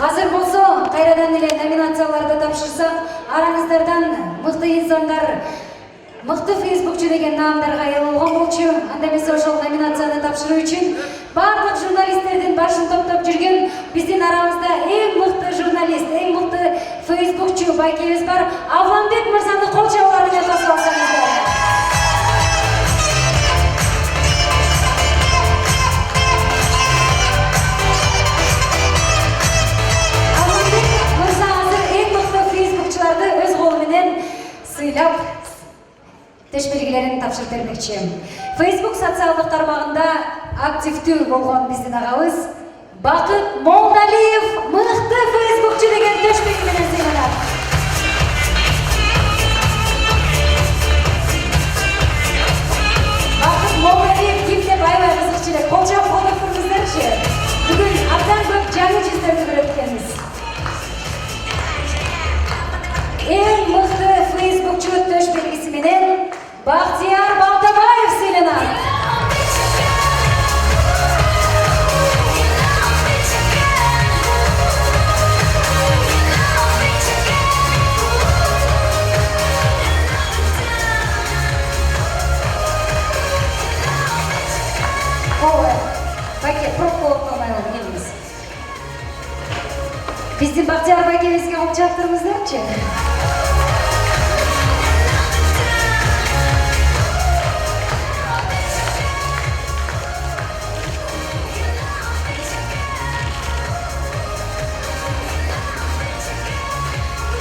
Азыр болсо, кайрадан эле номинацияларды тапшырсак, араңыздардан мыкты инсандар, мыкты фейсбукчу деген наамдарга ыя болгон болчу. Анда эмес ошол номинацияны тапшыруу үчүн бардык журналисттердин башын топтоп жүргөн биздин арабызда эң мыкты журналист, эң мыкты фейсбукчу байкебиз бар. Авланбек мырзаны кол чабуулар менен тосуп алсаңыздар. Сыйлап, теш белгилерин тапшырып бермекчи. Facebook социалдык тармагында активдүү болгон биздин агабыз Бакыт Молдалиев мыкты фейсбукчу деген теш белги менен сыйланат. Бакыт Молдалиев ким деп аябай кызыкчу элек. Кол чабып колдоп туруңуздарчы. Бүгүн абдан көп жаңы жүздөрдү көрөт экенбиз. Эң мыкты фейсбукчу төш белгиси менен Бактияр Балтабаев сыйланат. Ой, байке пробка болуп калмай келиңиз. Биздин Бактияр байкебизге кол чабып туруңуздарчы.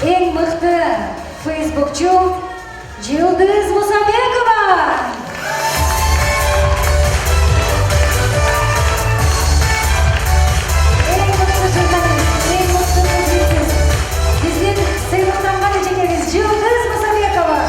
Эң мыкты фейсбукчу Жылдыз Мусабекова. Эң мыкты журналист, эң мыкты публицист. Биздин сыйлыктанган эжекебиз Жылдыз Мусабекова.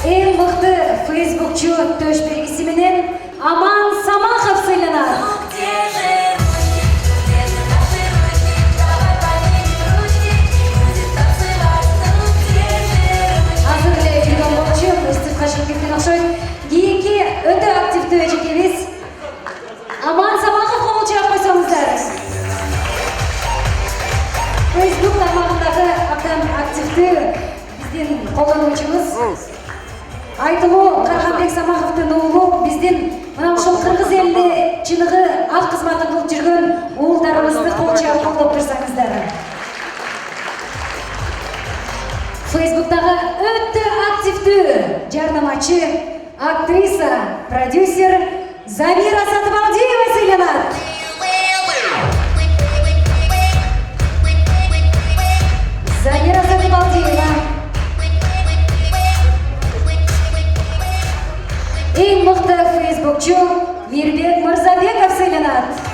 Эң мыкты фейсбукчу төш белгиси менен Аман Самахов сыйланат. Азыр эле жүргөн болчу, ыстыкка чыгып кеткен окшойт. Кийинки өтө активдүү эжекебиз Аман Самаховго кол чабып койсоңуздар. Facebook тармагындагы абдан активдүү биздин колдонуучубуз. Айтылуу Карганбек Самаховдун уулу биздин мына ошол кыргыз элине чыныгы ак кызматын кылып жүргөн уулдарыбызды кол чабып колдоп турсаңыздар. Фейсбуктагы өтө активдүү жарнамачы, актриса, продюсер Замира Сатыбалдиева сыйланат. Замира Сатыбалдиева. Эң мыкты фейсбукчу Мирбек Мырзабеков сыйланат.